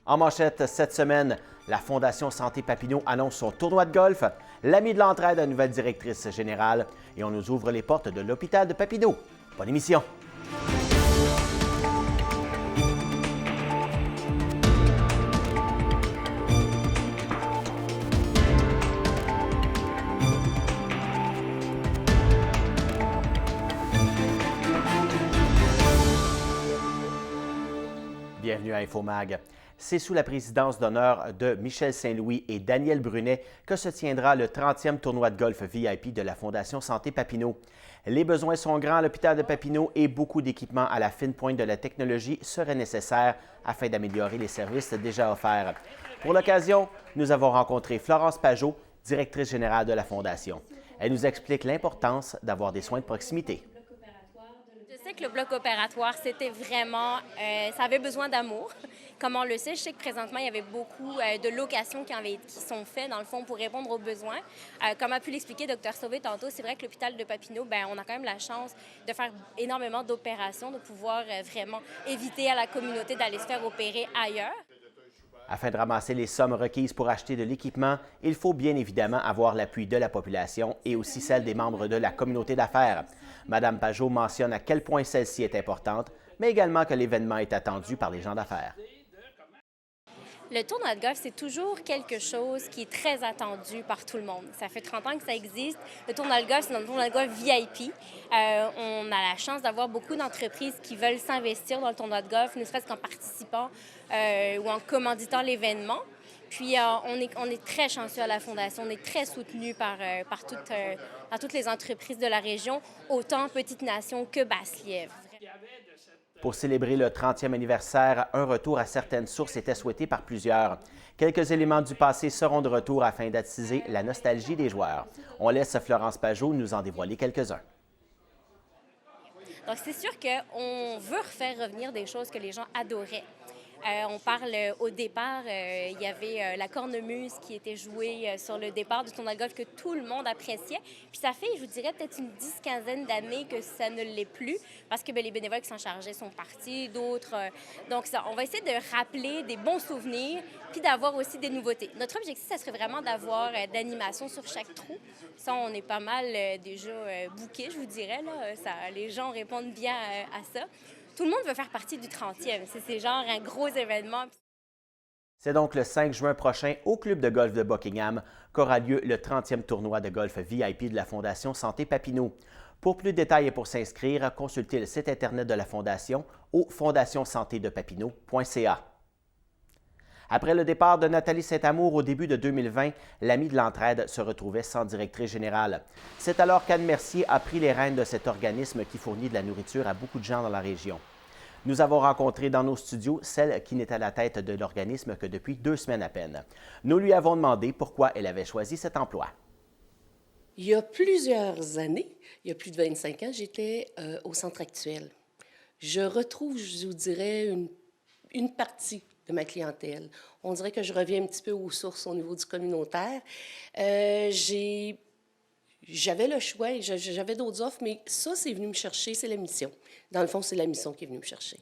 En manchette cette semaine, la Fondation Santé Papineau annonce son tournoi de golf, l'Ami de l'entraide à nouvelle directrice générale et on nous ouvre les portes de l'hôpital de Papineau. Bonne émission! Bienvenue à InfoMag. C'est sous la présidence d'honneur de Michel Saint-Louis et Daniel Brunet que se tiendra le 30e tournoi de golf VIP de la Fondation Santé Papineau. Les besoins sont grands à l'hôpital de Papineau et beaucoup d'équipements à la fine pointe de la technologie seraient nécessaires afin d'améliorer les services déjà offerts. Pour l'occasion, nous avons rencontré Florence Pajot, directrice générale de la Fondation. Elle nous explique l'importance d'avoir des soins de proximité. Je sais que le bloc opératoire, c'était vraiment, ça avait besoin d'amour. Comme on le sait, je sais que présentement, il y avait beaucoup de locations qui sont faites, dans le fond, pour répondre aux besoins. Comme a pu l'expliquer Dr Sauvé tantôt, c'est vrai que l'hôpital de Papineau, on a quand même la chance de faire énormément d'opérations, de pouvoir vraiment éviter à la communauté d'aller se faire opérer ailleurs. Afin de ramasser les sommes requises pour acheter de l'équipement, il faut bien évidemment avoir l'appui de la population et aussi celle des membres de la communauté d'affaires. Mme Pajot mentionne à quel point celle-ci est importante, mais également que l'événement est attendu par les gens d'affaires. Le tournoi de golf, c'est toujours quelque chose qui est très attendu par tout le monde. Ça fait 30 ans que ça existe. Le tournoi de golf, c'est un tournoi de golf VIP. On a la chance d'avoir beaucoup d'entreprises qui veulent s'investir dans le tournoi de golf, ne serait-ce qu'en participant ou en commanditant l'événement. Puis, on est très chanceux à la Fondation. On est très soutenu par toutes les entreprises de la région, autant Petite Nation que Basse-Lièvre. Pour célébrer le 30e anniversaire, un retour à certaines sources était souhaité par plusieurs. Quelques éléments du passé seront de retour afin d'attiser la nostalgie des joueurs. On laisse Florence Pajot nous en dévoiler quelques-uns. Donc, c'est sûr qu'on veut refaire revenir des choses que les gens adoraient. On parle au départ, il y avait la cornemuse qui était jouée sur le départ du tournoi de golf que tout le monde appréciait. Puis ça fait, je vous dirais, peut-être une 10-15 d'années que ça ne l'est plus parce que les bénévoles qui s'en chargeaient sont partis, d'autres. Donc, on va essayer de rappeler des bons souvenirs puis d'avoir aussi des nouveautés. Notre objectif, ça serait vraiment d'avoir d'animation sur chaque trou. Ça, on est pas mal déjà bookés, je vous dirais. Là. Les gens répondent bien à ça. Tout le monde veut faire partie du 30e. C'est genre un gros événement. C'est donc le 5 juin prochain au Club de golf de Buckingham qu'aura lieu le 30e tournoi de golf VIP de la Fondation Santé Papineau. Pour plus de détails et pour s'inscrire, consultez le site Internet de la Fondation au fondationsantédepapineau.ca. Après le départ de Nathalie Saint-Amour au début de 2020, l'Ami de l'entraide se retrouvait sans directrice générale. C'est alors qu'Anne Mercier a pris les rênes de cet organisme qui fournit de la nourriture à beaucoup de gens dans la région. Nous avons rencontré dans nos studios celle qui n'est à la tête de l'organisme que depuis 2 semaines à peine. Nous lui avons demandé pourquoi elle avait choisi cet emploi. Il y a plusieurs années, il y a plus de 25 ans, j'étais au Centre actuel. Je retrouve, je vous dirais, une partie de ma clientèle. On dirait que je reviens un petit peu aux sources au niveau du communautaire. J'avais le choix, j'avais d'autres offres, mais ça, c'est venu me chercher, c'est la mission. Dans le fond, c'est la mission qui est venue me chercher.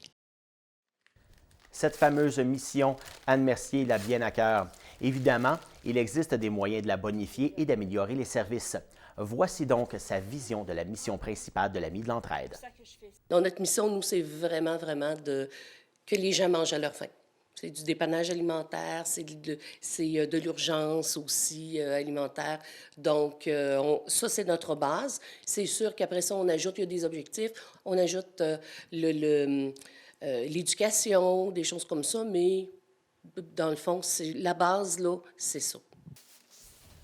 Cette fameuse mission, Anne Mercier l'a bien à cœur. Évidemment, il existe des moyens de la bonifier et d'améliorer les services. Voici donc sa vision de la mission principale de l'Ami de l'entraide. Donc, notre mission, nous, c'est vraiment que les gens mangent à leur faim. C'est du dépannage alimentaire, c'est de l'urgence aussi alimentaire. Donc, ça, c'est notre base. C'est sûr qu'après ça, on ajoute, il y a des objectifs, on ajoute l'éducation, des choses comme ça, mais dans le fond, la base, là, c'est ça.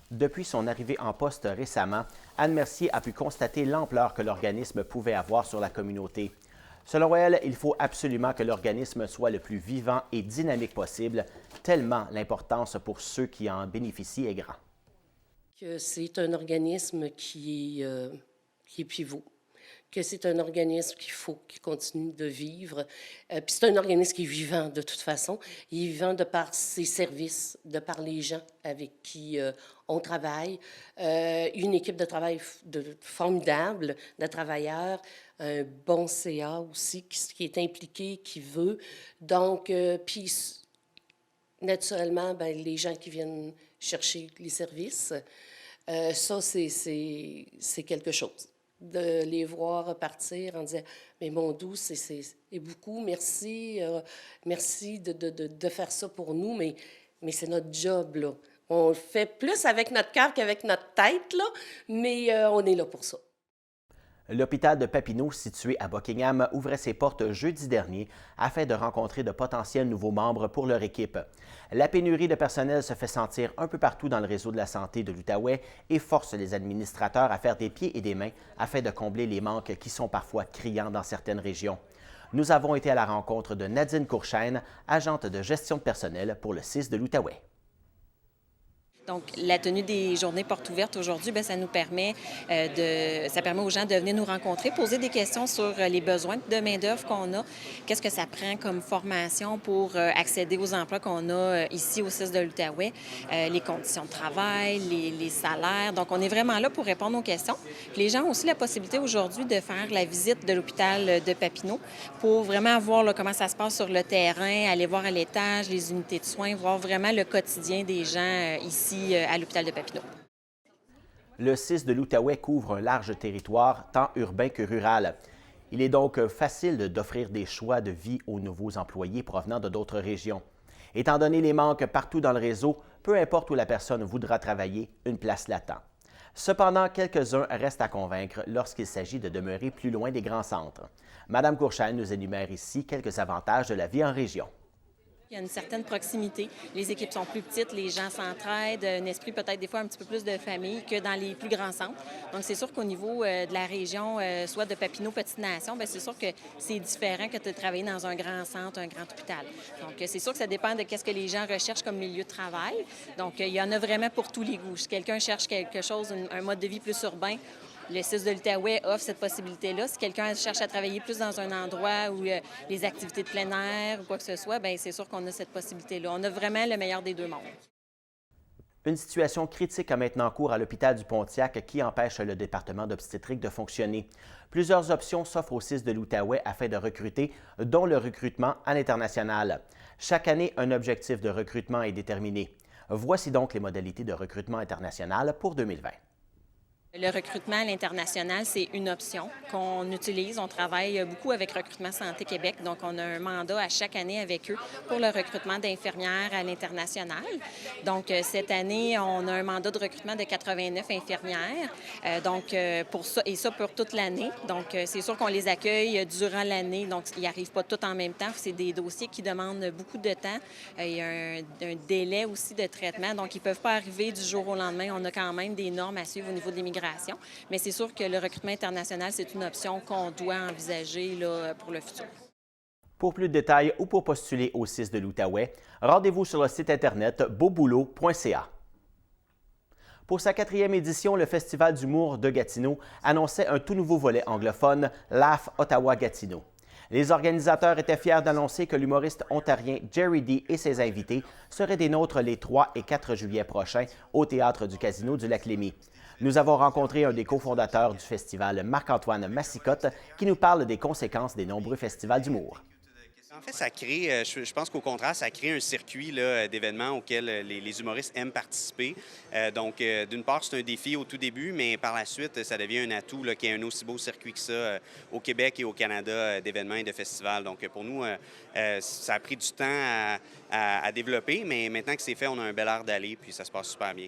Depuis son arrivée en poste récemment, Anne Mercier a pu constater l'ampleur que l'organisme pouvait avoir sur la communauté. Selon elle, il faut absolument que l'organisme soit le plus vivant et dynamique possible, tellement l'importance pour ceux qui en bénéficient est grand. C'est un organisme qui est pivot, que c'est un organisme qu'il continue de vivre. Puis c'est un organisme qui est vivant de toute façon. Il est vivant de par ses services, de par les gens avec qui on travaille. Une équipe de travail formidable, de travailleurs, un bon CA aussi qui est impliqué, qui veut. Donc, puis naturellement, ben, les gens qui viennent chercher les services, ça, c'est quelque chose. De les voir partir en disant « Mais mon doux, c'est beaucoup, merci, merci de faire ça pour nous, mais c'est notre job, là. On le fait plus avec notre cœur qu'avec notre tête, là, mais on est là pour ça. » L'hôpital de Papineau, situé à Buckingham, ouvrait ses portes jeudi dernier afin de rencontrer de potentiels nouveaux membres pour leur équipe. La pénurie de personnel se fait sentir un peu partout dans le réseau de la santé de l'Outaouais et force les administrateurs à faire des pieds et des mains afin de combler les manques qui sont parfois criants dans certaines régions. Nous avons été à la rencontre de Nadine Courchaine, agente de gestion de personnel pour le CIS de l'Outaouais. Donc, la tenue des journées portes ouvertes aujourd'hui, bien, ça nous permet ça permet aux gens de venir nous rencontrer, poser des questions sur les besoins de main-d'œuvre qu'on a. Qu'est-ce que ça prend comme formation pour accéder aux emplois qu'on a ici au CIS de l'Outaouais, les conditions de travail, les salaires. Donc, on est vraiment là pour répondre aux questions. Puis les gens ont aussi la possibilité aujourd'hui de faire la visite de l'hôpital de Papineau pour vraiment voir là, comment ça se passe sur le terrain, aller voir à l'étage les unités de soins, voir vraiment le quotidien des gens ici à l'hôpital de Papineau. Le CIS de l'Outaouais couvre un large territoire, tant urbain que rural. Il est donc facile d'offrir des choix de vie aux nouveaux employés provenant de d'autres régions. Étant donné les manques partout dans le réseau, peu importe où la personne voudra travailler, une place l'attend. Cependant, quelques-uns restent à convaincre lorsqu'il s'agit de demeurer plus loin des grands centres. Mme Courchaine nous énumère ici quelques avantages de la vie en région. Il y a une certaine proximité. Les équipes sont plus petites, les gens s'entraident, un esprit peut-être des fois un petit peu plus de famille que dans les plus grands centres. Donc, c'est sûr qu'au niveau de la région, soit de Papineau, Petite-Nation, bien, c'est sûr que c'est différent que de travailler dans un grand centre, un grand hôpital. Donc, c'est sûr que ça dépend de ce que les gens recherchent comme milieu de travail. Donc, il y en a vraiment pour tous les goûts. Si quelqu'un cherche quelque chose, un mode de vie plus urbain, le CIS de l'Outaouais offre cette possibilité-là. Si quelqu'un cherche à travailler plus dans un endroit où les activités de plein air ou quoi que ce soit, bien, c'est sûr qu'on a cette possibilité-là. On a vraiment le meilleur des deux mondes. Une situation critique a maintenant cours à l'hôpital du Pontiac qui empêche le département d'obstétrique de fonctionner. Plusieurs options s'offrent au CIS de l'Outaouais afin de recruter, dont le recrutement à l'international. Chaque année, un objectif de recrutement est déterminé. Voici donc les modalités de recrutement international pour 2020. Le recrutement à l'international, c'est une option qu'on utilise. On travaille beaucoup avec Recrutement Santé Québec, donc on a un mandat à chaque année avec eux pour le recrutement d'infirmières à l'international. Donc cette année, on a un mandat de recrutement de 89 infirmières, pour ça, et ça pour toute l'année. Donc c'est sûr qu'on les accueille durant l'année, donc ils n'arrivent pas tous en même temps. C'est des dossiers qui demandent beaucoup de temps. Il y a un délai aussi de traitement, donc ils ne peuvent pas arriver du jour au lendemain. On a quand même des normes à suivre au niveau de l'immigration. Mais c'est sûr que le recrutement international, c'est une option qu'on doit envisager là, pour le futur. Pour plus de détails ou pour postuler au CIS de l'Outaouais, rendez-vous sur le site Internet beauboulot.ca. Pour sa 4e édition, le Festival d'humour de Gatineau annonçait un tout nouveau volet anglophone, Laugh Ottawa-Gatineau. Les organisateurs étaient fiers d'annoncer que l'humoriste ontarien Jerry D et ses invités seraient des nôtres les 3 et 4 juillet prochains au Théâtre du Casino du Lac-Lémy. Nous avons rencontré un des cofondateurs du festival, Marc-Antoine Massicotte, qui nous parle des conséquences des nombreux festivals d'humour. En fait, ça crée, je pense qu'au contraire, ça crée un circuit d'événements auxquels les humoristes aiment participer. Donc, d'une part, c'est un défi au tout début, mais par la suite, ça devient un atout qu'il y ait un aussi beau circuit que ça au Québec et au Canada d'événements et de festivals. Donc, pour nous, ça a pris du temps à développer, mais maintenant que c'est fait, on a un bel air d'aller, puis ça se passe super bien.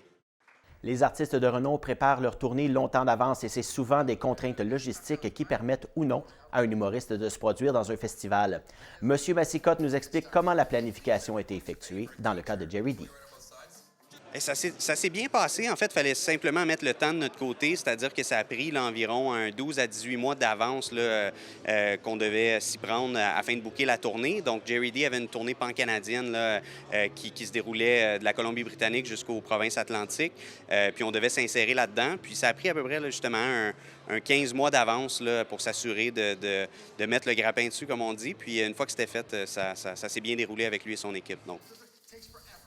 Les artistes de renom préparent leur tournée longtemps d'avance et c'est souvent des contraintes logistiques qui permettent ou non à un humoriste de se produire dans un festival. Monsieur Massicotte nous explique comment la planification a été effectuée dans le cas de Jerry D. Ça s'est bien passé. En fait, il fallait simplement mettre le temps de notre côté, c'est-à-dire que ça a pris environ 12 à 18 mois d'avance qu'on devait s'y prendre afin de booker la tournée. Donc, Jerry D avait une tournée pan-canadienne qui se déroulait de la Colombie-Britannique jusqu'aux provinces atlantiques. Puis, on devait s'insérer là-dedans. Puis, ça a pris à peu près justement un 15 mois d'avance pour s'assurer de mettre le grappin dessus, comme on dit. Puis, une fois que c'était fait, ça s'est bien déroulé avec lui et son équipe. Donc.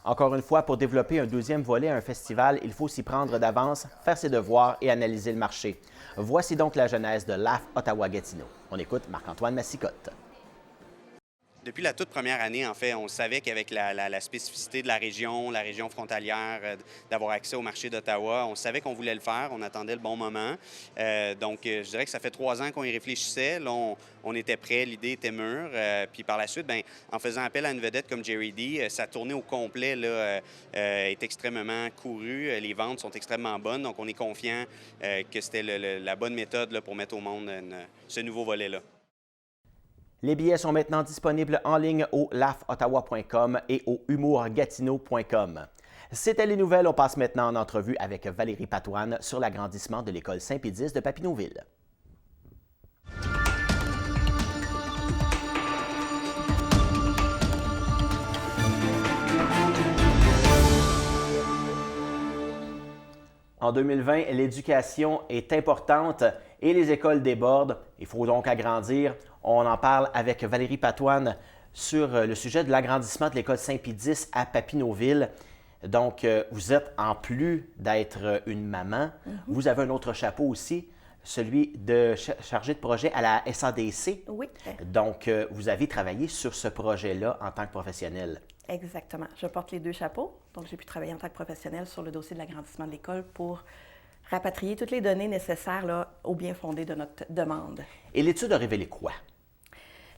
Encore une fois, pour développer un deuxième volet à un festival, il faut s'y prendre d'avance, faire ses devoirs et analyser le marché. Voici donc la genèse de Laugh Ottawa-Gatineau. On écoute Marc-Antoine Massicotte. Depuis la toute première année, en fait, on savait qu'avec la spécificité de la région frontalière, d'avoir accès au marché d'Ottawa, on savait qu'on voulait le faire, on attendait le bon moment. Je dirais que ça fait 3 ans qu'on y réfléchissait. Là, on était prêt, l'idée était mûre. Puis par la suite, bien, en faisant appel à une vedette comme Jerry D, sa tournée au complet là, est extrêmement courue. Les ventes sont extrêmement bonnes. Donc, on est confiant que c'était la bonne méthode là, pour mettre au monde ce nouveau volet-là. Les billets sont maintenant disponibles en ligne au lafottawa.com et au humourgatineau.com. C'était les nouvelles. On passe maintenant en entrevue avec Valérie Patoine sur l'agrandissement de l'école Saint-Pédis de Papineauville. En 2020, l'éducation est importante et les écoles débordent. Il faut donc agrandir. On en parle avec Valérie Patoine sur le sujet de l'agrandissement de l'école Saint-Pédis à Papineauville. Donc, vous êtes, en plus d'être une maman, vous avez un autre chapeau aussi, celui de chargé de projet à la SADC. Oui. Donc, vous avez travaillé sur ce projet-là en tant que professionnel. Exactement. Je porte les 2 chapeaux. Donc, j'ai pu travailler en tant que professionnel sur le dossier de l'agrandissement de l'école pour rapatrier toutes les données nécessaires là, au bien fondé de notre demande. Et l'étude a révélé quoi?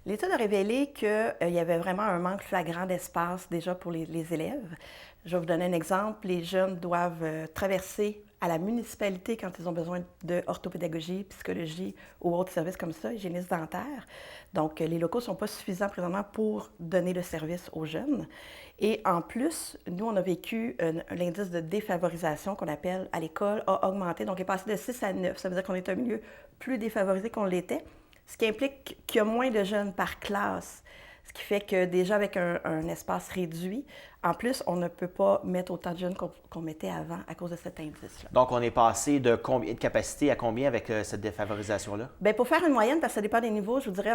L'étude a révélé qu'il y avait vraiment un manque flagrant d'espace déjà pour les élèves. Je vais vous donner un exemple. Les jeunes doivent traverser à la municipalité quand ils ont besoin de orthopédagogie, psychologie ou autres services comme ça, hygiéniste dentaire. Donc, les locaux ne sont pas suffisants présentement pour donner le service aux jeunes. Et en plus, nous, on a vécu l'indice de défavorisation qu'on appelle à l'école a augmenté. Donc, il est passé de 6 à 9. Ça veut dire qu'on est un milieu plus défavorisé qu'on l'était, ce qui implique qu'il y a moins de jeunes par classe. Ce qui fait que déjà avec un espace réduit, en plus, on ne peut pas mettre autant de jeunes qu'on mettait avant à cause de cet indice-là. Donc, on est passé de combien de capacité à combien avec cette défavorisation-là? Bien, pour faire une moyenne, parce que ça dépend des niveaux, je vous dirais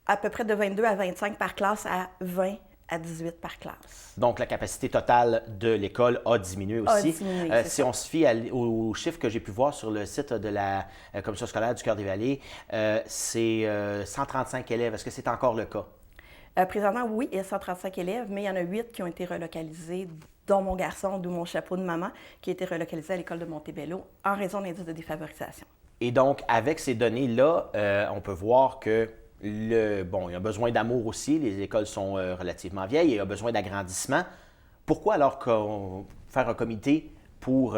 à peu près de 22 à 25 par classe à 20 à 18 par classe. Donc, la capacité totale de l'école a diminué aussi. A diminué, si on se fie aux chiffres que j'ai pu voir sur le site de la Commission scolaire du Cœur-des-Vallées, c'est 135 élèves. Est-ce que c'est encore le cas? Présentement, oui, il y a 135 élèves, mais il y en a 8 qui ont été relocalisés, dont mon garçon, d'où mon chapeau de maman, qui a été relocalisé à l'école de Montebello en raison d'indice de défavorisation. Et donc, avec ces données-là, on peut voir que il y a besoin d'amour aussi. Les écoles sont relativement vieilles et il y a besoin d'agrandissement. Pourquoi alors faire un comité pour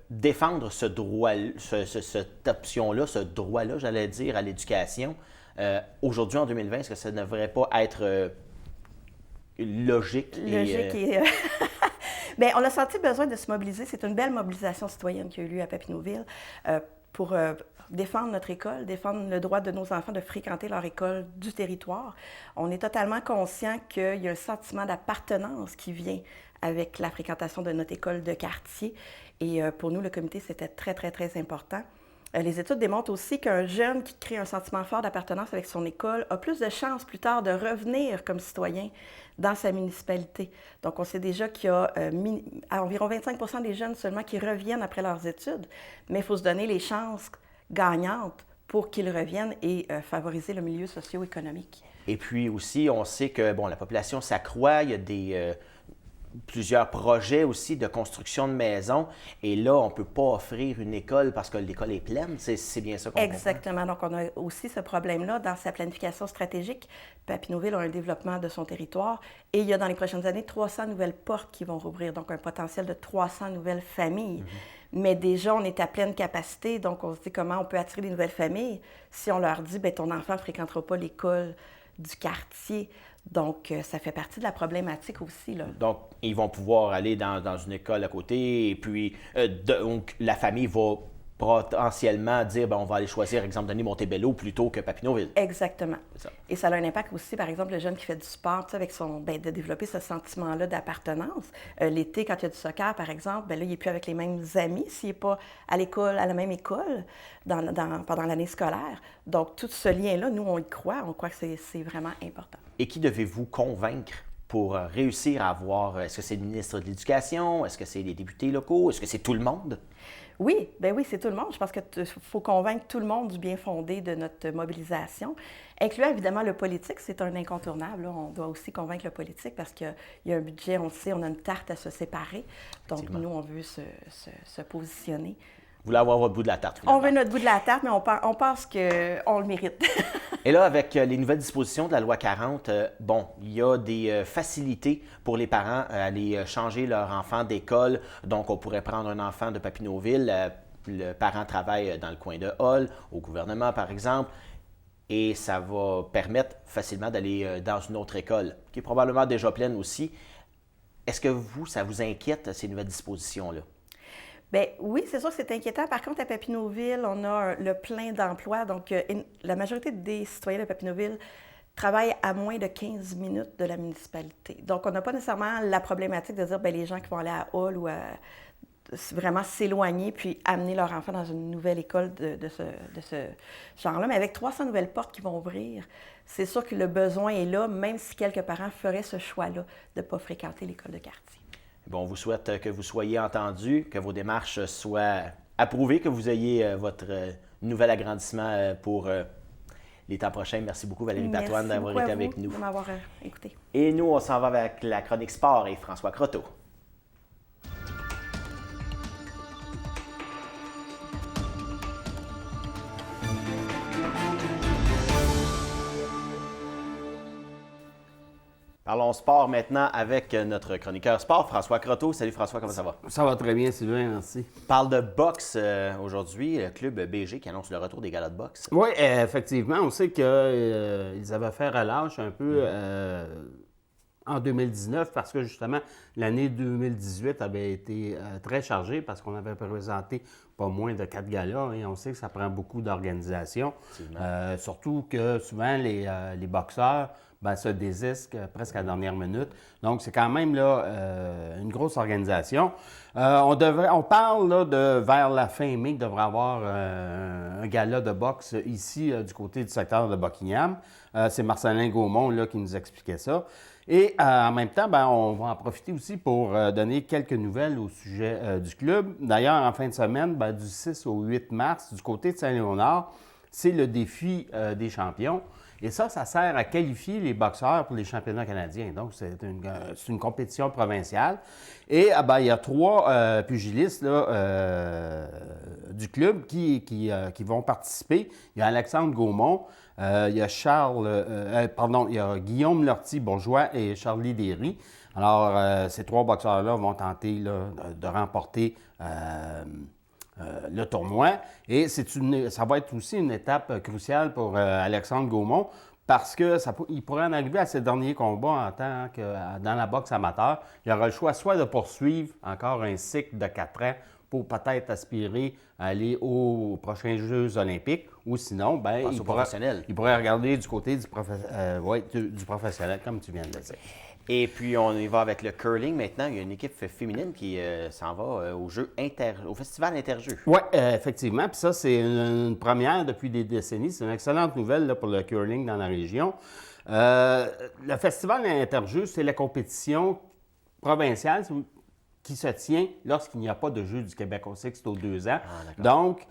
défendre ce droit, cette option-là, ce droit-là, j'allais dire, à l'éducation? Aujourd'hui, en 2020, est-ce que ça ne devrait pas être logique? Bien, on a senti le besoin de se mobiliser. C'est une belle mobilisation citoyenne qui a eu lieu à Papineauville pour défendre notre école, défendre le droit de nos enfants de fréquenter leur école du territoire. On est totalement conscient qu'il y a un sentiment d'appartenance qui vient avec la fréquentation de notre école de quartier. Et pour nous, le comité, c'était très, très, très important. Les études démontrent aussi qu'un jeune qui crée un sentiment fort d'appartenance avec son école a plus de chances plus tard de revenir comme citoyen dans sa municipalité. Donc, on sait déjà qu'il y a environ 25 des jeunes seulement qui reviennent après leurs études, mais il faut se donner les chances gagnantes pour qu'ils reviennent et favoriser le milieu socio-économique. Et puis aussi, on sait que la population s'accroît, il y a plusieurs projets aussi de construction de maisons. Et là, on ne peut pas offrir une école parce que l'école est pleine. C'est bien ça qu'on comprend. Exactement. Donc, on a aussi ce problème-là dans sa planification stratégique. Papineauville a un développement de son territoire et il y a dans les prochaines années 300 nouvelles portes qui vont rouvrir, donc un potentiel de 300 nouvelles familles. Mais déjà, on est à pleine capacité, donc on se dit comment on peut attirer des nouvelles familles si on leur dit, bien, ton enfant ne fréquentera pas l'école du quartier. Donc, ça fait partie de la problématique aussi, là. Donc, ils vont pouvoir aller dans une école à côté et puis, donc, la famille va potentiellement dire, on va aller choisir, exemple, donner Montebello plutôt que Papineauville. Exactement. C'est ça. Et ça a un impact aussi, par exemple, le jeune qui fait du sport, avec de développer ce sentiment-là d'appartenance. L'été, quand il y a du soccer, par exemple, là, il n'est plus avec les mêmes amis s'il n'est pas à l'école, à la même école pendant l'année scolaire. Donc, tout ce lien-là, nous, on y croit. On croit que c'est vraiment important. Et qui devez-vous convaincre pour réussir à avoir... Est-ce que c'est le ministre de l'Éducation? Est-ce que c'est les députés locaux? Est-ce que c'est tout le monde? Oui, ben oui, c'est tout le monde. Je pense qu'il faut convaincre tout le monde du bien fondé de notre mobilisation, incluant évidemment le politique. C'est un incontournable, là. On doit aussi convaincre le politique parce qu'il y a un budget, on le sait, on a une tarte à se séparer. Donc, nous, on veut se positionner. Vous voulez avoir votre bout de la tarte, finalement. On veut notre bout de la tarte, mais on pense qu'on le mérite. Et là, avec les nouvelles dispositions de la loi 40, il y a des facilités pour les parents à aller changer leur enfant d'école. Donc, on pourrait prendre un enfant de Papineauville, le parent travaille dans le coin de Hall, au gouvernement par exemple, et ça va permettre facilement d'aller dans une autre école, qui est probablement déjà pleine aussi. Est-ce que ça vous inquiète, ces nouvelles dispositions-là? Bien, oui, c'est sûr que c'est inquiétant. Par contre, à Papineauville, on a le plein d'emplois. Donc, la majorité des citoyens de Papineauville travaillent à moins de 15 minutes de la municipalité. Donc, on n'a pas nécessairement la problématique de dire, bien, les gens qui vont aller à Hall ou vraiment s'éloigner puis amener leur enfant dans une nouvelle école de ce genre-là. Mais avec 300 nouvelles portes qui vont ouvrir, c'est sûr que le besoin est là, même si quelques parents feraient ce choix-là de ne pas fréquenter l'école de quartier. Bon, on vous souhaite que vous soyez entendus, que vos démarches soient approuvées, que vous ayez votre nouvel agrandissement pour les temps prochains. Merci beaucoup, Valérie Patoine, d'avoir été avec nous. Merci de m'avoir écouté. Et nous, on s'en va avec la chronique sport et François Croteau. Parlons sport maintenant avec notre chroniqueur sport, François Croteau. Salut François, comment ça va? Ça va très bien, Sylvain, merci. On parle de boxe aujourd'hui, le club BG qui annonce le retour des galas de boxe. Oui, effectivement, on sait qu'ils avaient fait relâche un peu en 2019 parce que justement, l'année 2018 avait été très chargée parce qu'on avait présenté pas moins de 4 galas et on sait que ça prend beaucoup d'organisation. Surtout que souvent, les boxeurs se désistent presque à la dernière minute. Donc, c'est quand même là, une grosse organisation. On parle là, de vers la fin mai qu'il devrait y avoir un gala de boxe ici du côté du secteur de Buckingham. C'est Marcelin Gaumont là, qui nous expliquait ça. Et en même temps, on va en profiter aussi pour donner quelques nouvelles au sujet du club. D'ailleurs, en fin de semaine, du 6 au 8 mars, du côté de Saint-Léonard, c'est le défi des champions. Et ça sert à qualifier les boxeurs pour les championnats canadiens. Donc, c'est une compétition provinciale. Et il y a 3 pugilistes là, du club qui vont participer. Il y a Alexandre Gaumont, il y a Guillaume Lortie-Bourgeois et Charlie Derry. Alors, ces 3 boxeurs-là vont tenter là, de remporter le tournoi. Et ça va être aussi une étape cruciale pour Alexandre Gaumont parce qu'il pourrait en arriver à ses derniers combats en tant que dans la boxe amateur. Il aura le choix soit de poursuivre encore un cycle de 4 ans pour peut-être aspirer à aller aux prochains Jeux olympiques ou sinon, il pourrait regarder du côté du professionnel, comme tu viens de le dire. Et puis, on y va avec le curling maintenant. Il y a une équipe féminine qui s'en va au Festival Interjeux. Oui, effectivement. Puis ça, c'est une première depuis des décennies. C'est une excellente nouvelle là, pour le curling dans la région. Le Festival Interjeux, c'est la compétition provinciale qui se tient lorsqu'il n'y a pas de Jeux du Québec. On sait que c'est aux 2 ans. Donc,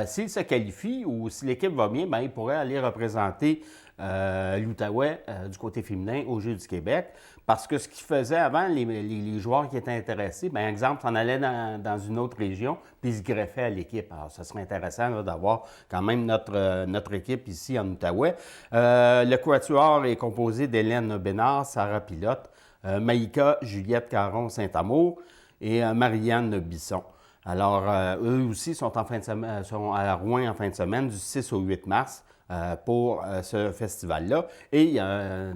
s'il se qualifie ou si l'équipe va bien, il pourrait aller représenter l'Outaouais du côté féminin aux Jeux du Québec. Parce que ce qu'ils faisaient avant, les joueurs qui étaient intéressés, exemple, s'en allaient dans une autre région, puis ils se greffaient à l'équipe. Alors, ça serait intéressant là, d'avoir quand même notre équipe ici en Outaouais. Le quatuor est composé d'Hélène Bénard, Sarah Pilote, Maïka Juliette Caron Saint-Amour et Marianne Bisson. Alors, eux aussi sont à Rouen en fin de semaine, du 6 au 8 mars. Pour ce festival-là. Et il y a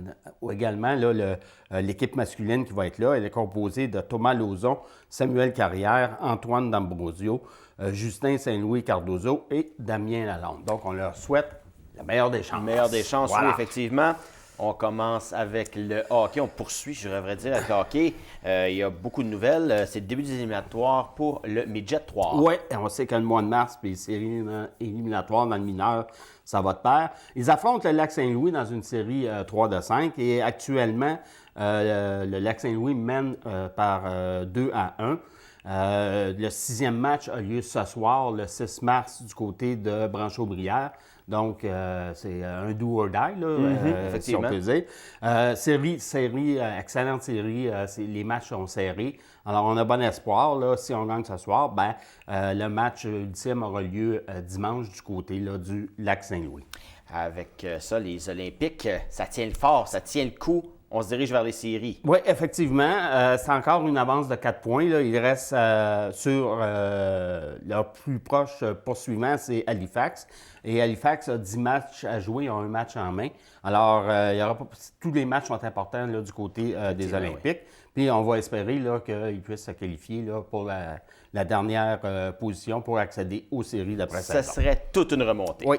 également là, l'équipe masculine qui va être là. Elle est composée de Thomas Lauzon, Samuel Carrière, Antoine D'Ambrosio, Justin Saint-Louis Cardozo et Damien Lalonde. Donc, on leur souhaite la meilleure des chances. La meilleure des chances, voilà. Oui, effectivement. On commence avec le hockey. On poursuit, je devrais dire, avec le hockey. Il y a beaucoup de nouvelles. C'est le début des éliminatoires pour le Midget 3. Oui, on sait que le mois de mars, puis les séries éliminatoires dans le mineur, ça va de pair. Ils affrontent le Lac-Saint-Louis dans une série 3 de 5 et actuellement, le Lac-Saint-Louis mène par 2-1. Le 6e match a lieu ce soir, le 6 mars, du côté de Branchot-Brière. Donc, c'est un do or die, là, si on peut dire. Excellente série. Les matchs sont serrés. Alors, on a bon espoir. Là, si on gagne ce soir, le match ultime aura lieu dimanche du côté là, du Lac-Saint-Louis. Avec ça, les Olympiques, ça tient le fort, ça tient le coup. On se dirige vers les séries. Oui, effectivement. C'est encore une avance de 4 points. Là. Il reste sur leur plus proche poursuivant, c'est Halifax. Et Halifax a 10 matchs à jouer, ils ont un match en main. Alors, tous les matchs sont importants là, du côté des Olympiques. Oui. Puis, on va espérer qu'ils puissent se qualifier là, pour la dernière position pour accéder aux séries d'après-saison. Ça serait toute une remontée. Oui.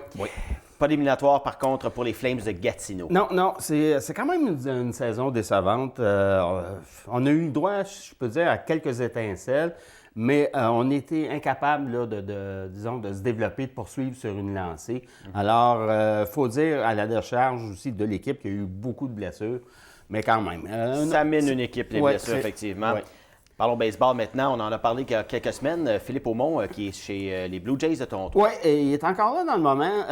Pas d'éliminatoire, par contre, pour les Flames de Gatineau. Non, c'est quand même une saison décevante. On a eu droit, je peux dire, à quelques étincelles, mais on était incapable là, de se développer, de poursuivre sur une lancée. Alors, il faut dire à la décharge aussi de l'équipe qu'il y a eu beaucoup de blessures, mais quand même. Ça mène une équipe, les blessures, effectivement. Ouais. Parlons baseball maintenant. On en a parlé il y a quelques semaines. Philippe Aumont, qui est chez les Blue Jays de Toronto. Oui, il est encore là dans le moment.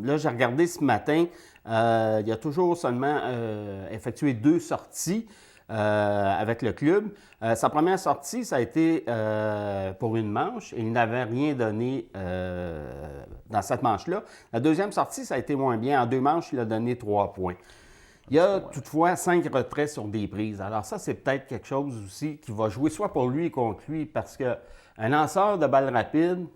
Là, j'ai regardé ce matin. Il a toujours seulement effectué 2 sorties avec le club. Sa première sortie, ça a été pour une manche et il n'avait rien donné dans cette manche-là. La deuxième sortie, ça a été moins bien. En 2 manches, il a donné 3 points. Il y a toutefois 5 retraits sur des prises. Alors ça, c'est peut-être quelque chose aussi qui va jouer soit pour lui et contre lui, parce qu'un lanceur de balle rapide,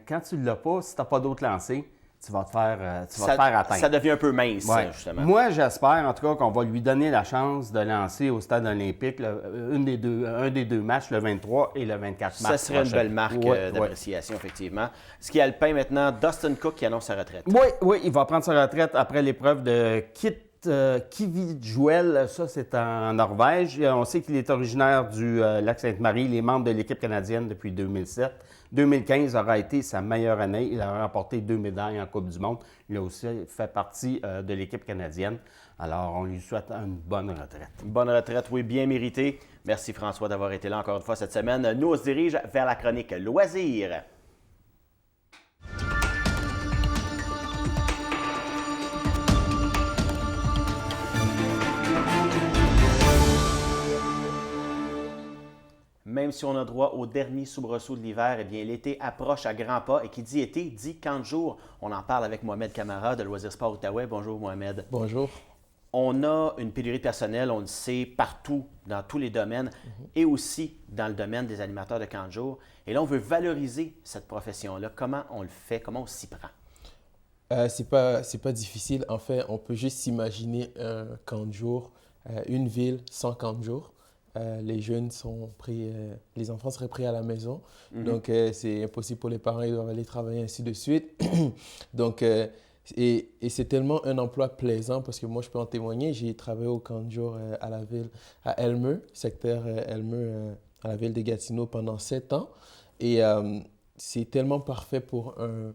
quand tu ne l'as pas, si tu n'as pas d'autres lancers, tu vas te faire atteindre. Ça devient un peu mince, justement. Moi, j'espère en tout cas qu'on va lui donner la chance de lancer au stade olympique un des deux matchs, le 23 et le 24 mars. Ça serait une belle marque d'appréciation, effectivement. Ski alpin maintenant, Dustin Cook qui annonce sa retraite. Oui, il va prendre sa retraite après l'épreuve de Kvitjøll, ça c'est en Norvège. On sait qu'il est originaire du Lac-Sainte-Marie. Il est membre de l'équipe canadienne depuis 2007. 2015 aura été sa meilleure année. Il a remporté 2 médailles en Coupe du Monde. Il a aussi fait partie de l'équipe canadienne. Alors, on lui souhaite une bonne retraite. Une bonne retraite, oui, bien méritée. Merci François d'avoir été là encore une fois cette semaine. Nous, on se dirige vers la chronique Loisirs. Même si on a droit au dernier soubresaut de l'hiver, eh bien l'été approche à grands pas et qui dit été dit camp de jour. On en parle avec Mohamed Camara de Loisirs Sport Outaouais. Bonjour Mohamed. Bonjour. On a une pénurie de personnel, on le sait, partout, dans tous les domaines et aussi dans le domaine des animateurs de camp de jour. Et là, on veut valoriser cette profession-là. Comment on le fait? Comment on s'y prend? C'est pas difficile. En fait, on peut juste s'imaginer un camp de jour, une ville sans camp de jour. Les jeunes sont pris, les enfants seraient pris à la maison. Donc, c'est impossible pour les parents, ils doivent aller travailler, ainsi de suite. Donc, et c'est tellement un emploi plaisant parce que moi, je peux en témoigner. J'ai travaillé au camp de jour à la ville, à Elmeux, secteur Elmeux, à la ville de Gatineau pendant 7 ans. Et c'est tellement parfait pour un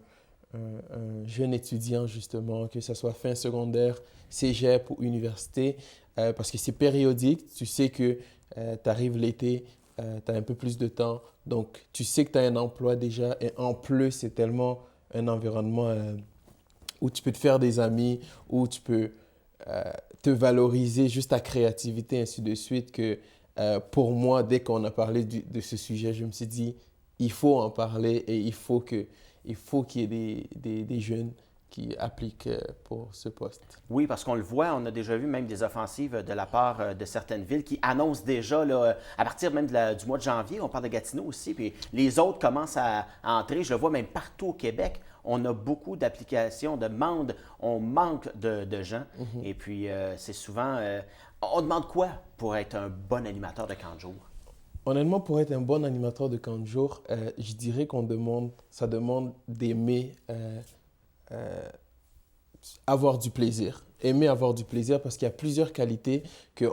jeune étudiant, justement, que ce soit fin secondaire, cégep ou université, parce que c'est périodique. Tu sais que tu arrives l'été, tu as un peu plus de temps, donc tu sais que tu as un emploi déjà. Et en plus, c'est tellement un environnement où tu peux te faire des amis, où tu peux te valoriser, juste ta créativité, ainsi de suite, que pour moi, dès qu'on a parlé de ce sujet, je me suis dit, il faut en parler et il faut qu'il y ait des jeunes qui appliquent pour ce poste. Oui, parce qu'on le voit, on a déjà vu même des offensives de la part de certaines villes qui annoncent déjà, là, à partir même du mois de janvier, on parle de Gatineau aussi, puis les autres commencent à entrer. Je le vois même partout au Québec. On a beaucoup d'applications, de demandes, on manque de gens. Et puis, c'est souvent... on demande quoi pour être un bon animateur de camp de jour? Honnêtement, pour être un bon animateur de camp de jour, je dirais ça demande d'aimer avoir du plaisir. Aimer avoir du plaisir parce qu'il y a plusieurs qualités il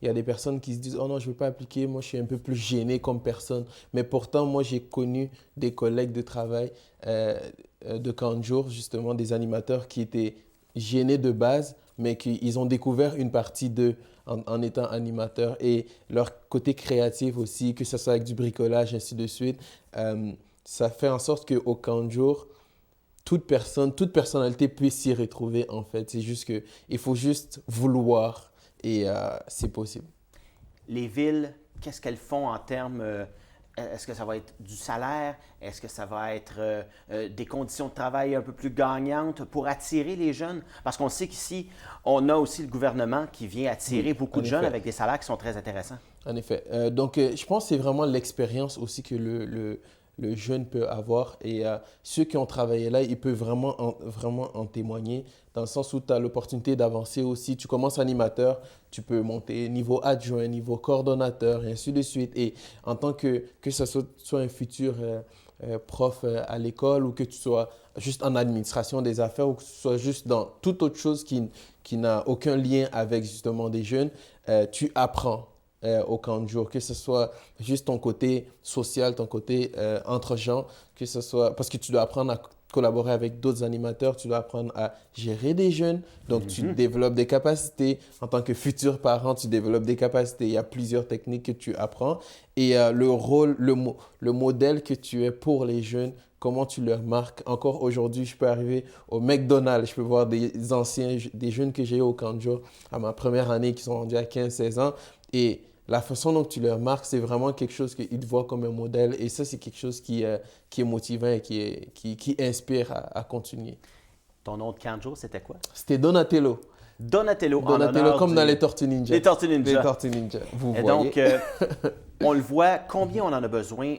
y a des personnes qui se disent « Oh non, je ne veux pas appliquer, moi je suis un peu plus gêné comme personne. » Mais pourtant, moi j'ai connu des collègues de travail de camp de jour, justement des animateurs qui étaient gênés de base, mais qu'ils ont découvert une partie d'eux en étant animateur et leur côté créatif aussi, que ce soit avec du bricolage, ainsi de suite, ça fait en sorte qu'au camp de jour, toute personnalité puisse s'y retrouver en fait. C'est juste qu'il faut juste vouloir et c'est possible. Les villes, qu'est-ce qu'elles font en termes... est-ce que ça va être du salaire? Est-ce que ça va être des conditions de travail un peu plus gagnantes pour attirer les jeunes? Parce qu'on sait qu'ici, on a aussi le gouvernement qui vient attirer beaucoup de jeunes avec des salaires qui sont très intéressants. En effet. Donc, je pense que c'est vraiment l'expérience aussi que le jeune peut avoir. Et ceux qui ont travaillé là, ils peuvent vraiment en témoigner, dans le sens où tu as l'opportunité d'avancer aussi. Tu commences animateur, tu peux monter niveau adjoint, niveau coordonnateur, et ainsi de suite. Et en tant que ce soit un futur prof à l'école ou que tu sois juste en administration des affaires ou que tu sois juste dans toute autre chose qui n'a aucun lien avec justement des jeunes, tu apprends. Au camp de jour, que ce soit juste ton côté social, ton côté entre gens, que ce soit parce que tu dois apprendre à collaborer avec d'autres animateurs, tu dois apprendre à gérer des jeunes, donc tu développes des capacités. En tant que futur parent, tu développes des capacités. Il y a plusieurs techniques que tu apprends et le rôle, le modèle que tu es pour les jeunes, comment tu leur marques. Encore aujourd'hui, je peux arriver au McDonald's, je peux voir des jeunes que j'ai eu au camp de jour à ma première année qui sont rendus à 15-16 ans et la façon dont tu leur marques, c'est vraiment quelque chose qu'ils te voient comme un modèle. Et ça, c'est quelque chose qui est motivant et qui inspire à continuer. Ton nom de camp de jour, c'était quoi? C'était Donatello. Donatello, comme dans les Tortues Ninja. Les Tortues Ninja. Les Tortues Ninja, vous voyez. Donc, on le voit, combien on en a besoin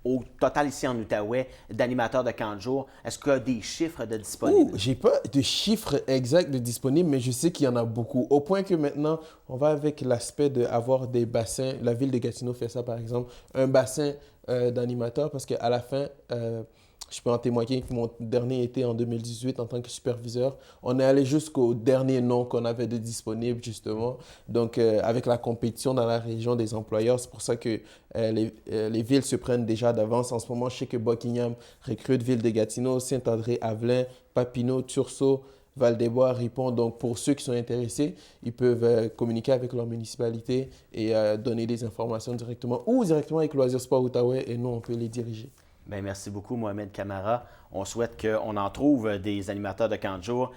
au total ici en Outaouais, d'animateurs de camp de jour? Est-ce qu'il y a des chiffres de disponibles? Je n'ai pas de chiffres exacts de disponibles, mais je sais qu'il y en a beaucoup. Au point que maintenant, on va avec l'aspect d'avoir des bassins. La ville de Gatineau fait ça, par exemple. Un bassin d'animateurs, parce qu'à la fin, je peux en témoigner que mon dernier été en 2018 en tant que superviseur, on est allé jusqu'au dernier nom qu'on avait de disponible, justement. Donc, avec la compétition dans la région des employeurs, c'est pour ça que les villes se prennent déjà d'avance. En ce moment, je sais que Buckingham recrute Ville de Gatineau, Saint-André, Avelin, Papineau, Tursault, Val-des-Bois, Ripon. Donc, pour ceux qui sont intéressés, ils peuvent communiquer avec leur municipalité et donner des informations directement ou directement avec Loisirs Sport Outaouais et nous, on peut les diriger. Bien, merci beaucoup, Mohamed Camara. On souhaite qu'on en trouve des animateurs de camp de jour.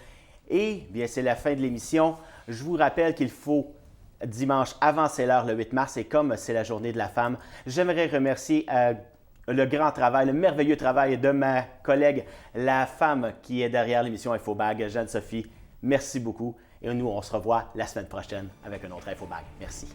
Et bien, c'est la fin de l'émission. Je vous rappelle qu'il faut dimanche avant c'est l'heure, le 8 mars, et comme c'est la journée de la femme, j'aimerais remercier le grand travail, le merveilleux travail de ma collègue, la femme qui est derrière l'émission Infobag, Jeanne-Sophie. Merci beaucoup. Et nous, on se revoit la semaine prochaine avec un autre Infobag. Merci.